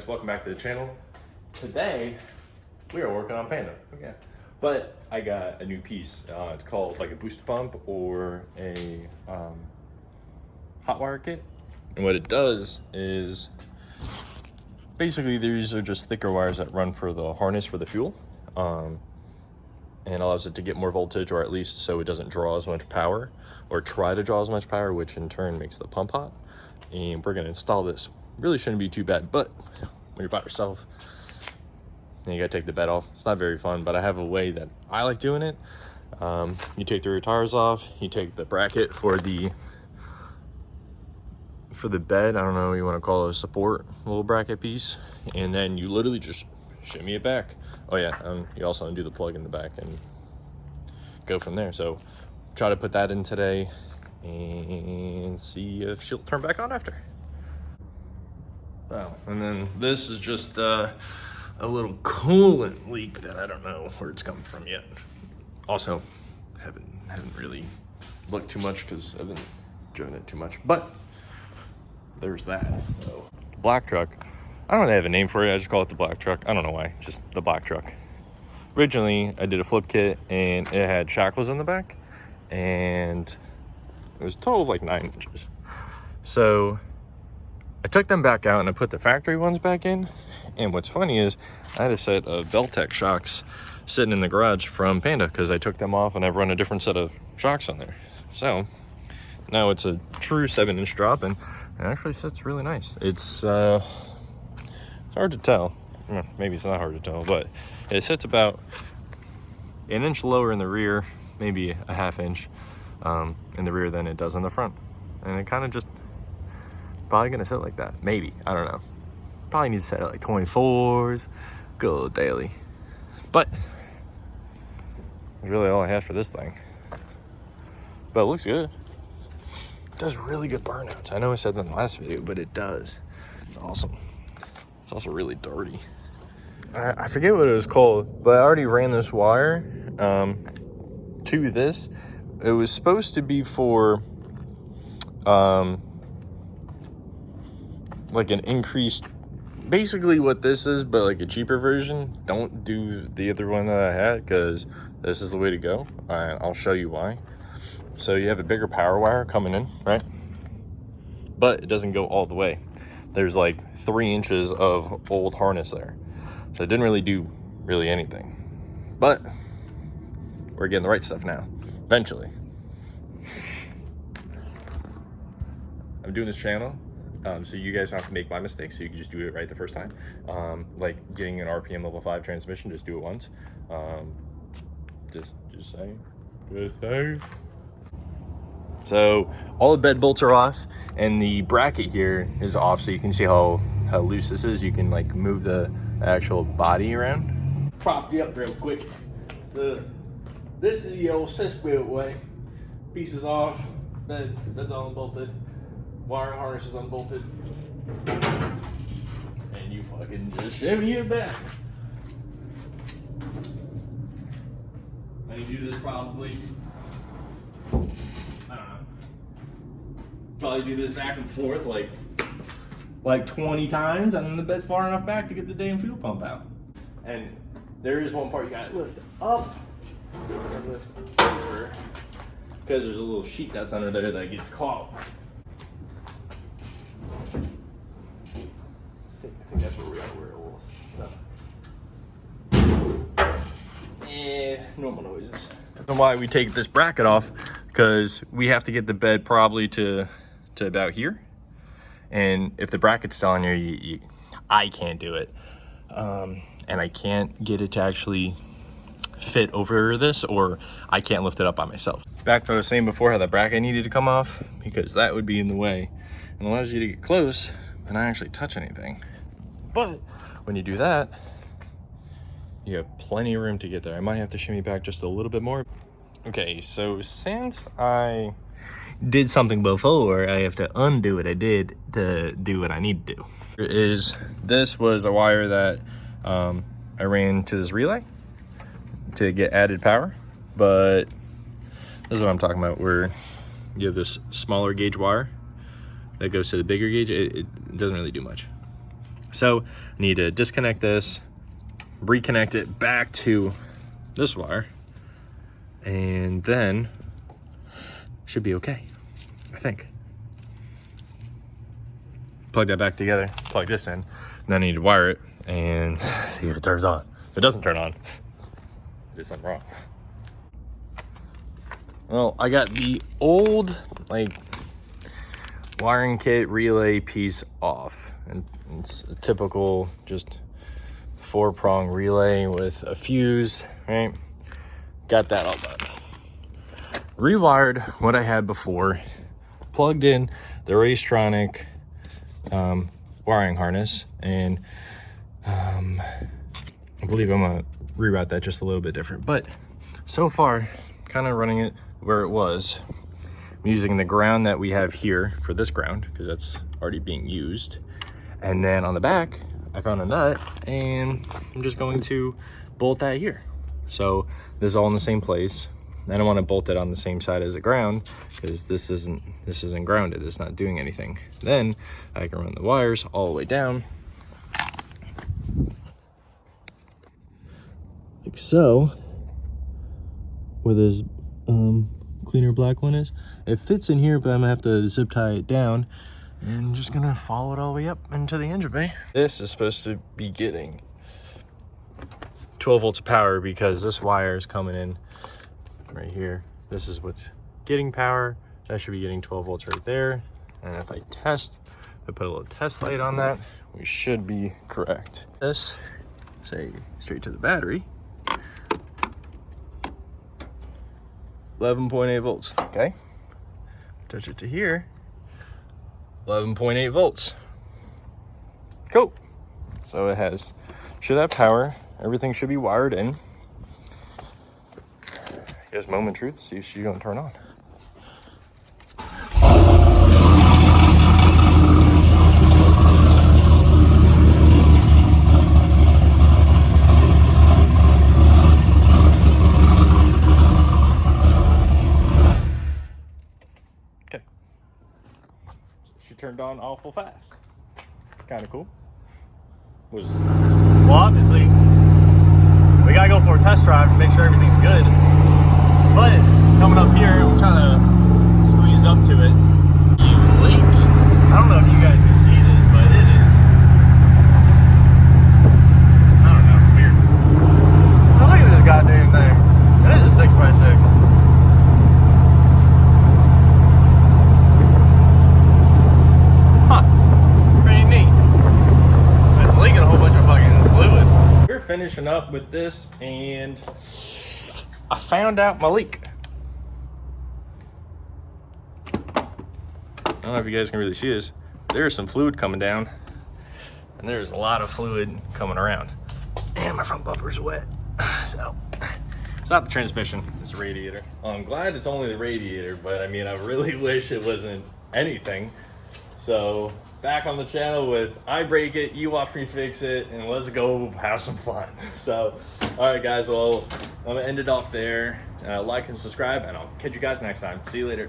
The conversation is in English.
guys, welcome back to the channel. Today we are working on Panda. Okay, but I got a new piece. It's called like a booster pump or a Hotwire kit, and what it does is basically these are just thicker wires that run for the harness for the fuel, and allows it to get more voltage, or at least so it doesn't draw as much power or try to draw as much power, which in turn makes the pump hot. And we're going to install this. Really shouldn't be too bad, but when you're by yourself and you got to take the bed off, it's not very fun. But I have a way that I like doing it. You take the rear tires off, you take the bracket for the bed, I don't know what you want to call it, a support little bracket piece, and then you literally just shimmy it back. Oh yeah, you also undo the plug in the back and go from there. So try to put that in today and see if she'll turn back on after. Oh, and then this is just a little coolant leak that I don't know where it's coming from yet. Also, haven't really looked too much because I haven't driven it too much, but there's that. So black truck, I don't really have a name for it. I just call it the black truck. I don't know why, just the black truck. Originally, I did a flip kit and it had shackles in the back, and it was a total of like 9 inches. So I took them back out and I put the factory ones back in. And what's funny is I had a set of Belltech shocks sitting in the garage from Panda because I took them off and I've run a different set of shocks on there. So now it's a true 7-inch drop, and it actually sits really nice. It's hard to tell. Maybe it's not hard to tell, but it sits about 1 inch lower in the rear, maybe a 1/2 inch in the rear than it does in the front. And it kind of just probably gonna sit like that. Maybe, I don't know. Probably needs to set at like 24s, go a little daily. But that's really all I have for this thing. But it looks good. It does really good burnouts. I know I said that in the last video, but it does. It's awesome. It's also really dirty. I forget what it was called, but I already ran this wire to this. It was supposed to be for like an increased, basically what this is, but like a cheaper version. Don't do the other one that I had, because this is the way to go, and I'll show you why. So you have a bigger power wire coming in, right? But it doesn't go all the way. There's like 3 inches of old harness there. So it didn't really do anything. But we're getting the right stuff now, eventually. I'm doing this channel so you guys don't have to make my mistakes, so you can just do it right the first time. Like getting an RPM level 5 transmission, just do it once. Just saying. Just saying. So all the bed bolts are off, and the bracket here is off, so you can see how loose this is. You can like move the actual body around. Prop you up real quick. So this is the old Sisk built way. Pieces off, bed's all unbolted, wire harness is unbolted, and you fucking just shimmy it back. And you do this probably, I don't know, probably do this back and forth like 20 times, and then the bed's far enough back to get the damn fuel pump out. And there is one part you gotta lift up and lift over, because there's a little sheet that's under there that gets caught. I think that's where we gotta wear a little stuff. Normal noises. And why we take this bracket off, because we have to get the bed probably to about here. And if the bracket's still on here, I can't do it. And I can't get it to actually fit over this, or I can't lift it up by myself. Back to what I was saying before, how the bracket needed to come off, because that would be in the way and allows you to get close and not actually touch anything. But when you do that, you have plenty of room to get there. I might have to shimmy back just a little bit more. Okay, so since I did something before, I have to undo what I did to do what I need to do. This was a wire that I ran to this relay to get added power, but this is what I'm talking about, where you have this smaller gauge wire that goes to the bigger gauge. It doesn't really do much. So I need to disconnect this, reconnect it back to this wire, and then should be okay, I think. Plug that back together, plug this in, and then I need to wire it and see if it turns on. If it doesn't turn on, there's something wrong. Well, I got the old like wiring kit relay piece off, and it's a typical just 4-prong relay with a fuse, right? Got that all done. Rewired what I had before, plugged in the Racetronix wiring harness, and I believe I'm gonna reroute that just a little bit different, but so far kind of running it where it was. I'm using the ground that we have here for this ground because that's already being used, and then on the back I found a nut and I'm just going to bolt that here. So this is all in the same place. I don't want to bolt it on the same side as the ground because this isn't grounded, it's not doing anything. Then I can run the wires all the way down like so, where this cleaner black one is. It fits in here, but I'm gonna have to zip tie it down, and I'm just gonna follow it all the way up into the engine bay. This is supposed to be getting 12 volts of power because this wire is coming in right here. This is what's getting power. That should be getting 12 volts right there. And if I test, I put a little test light on that, we should be correct. This, say straight to the battery, 11.8 volts, okay? Touch it to here, 11.8 volts. Cool. So it should have power. Everything should be wired in. Here's moment truth, see if she's gonna turn on. Okay. She turned on awful fast. Kind of cool. Well, obviously, we gotta go for a test drive to make sure everything's good. But coming up here, I'm trying to squeeze up to it. You leak. I don't know if you guys can see this, but it is, I don't know, weird. Now look at this goddamn thing. It is a 6x6. Huh. Pretty neat. It's leaking a whole bunch of fucking fluid. We're finishing up with this, and I found out my leak. I don't know if you guys can really see this. There's some fluid coming down, and there's a lot of fluid coming around. And my front bumper's wet. So, it's not the transmission, it's the radiator. I'm glad it's only the radiator, but I mean, I really wish it wasn't anything. So, back on the channel with I break it, you watch me fix it, and let's go have some fun. So, all right, guys, well, I'm gonna end it off there. Like and subscribe, and I'll catch you guys next time. See you later.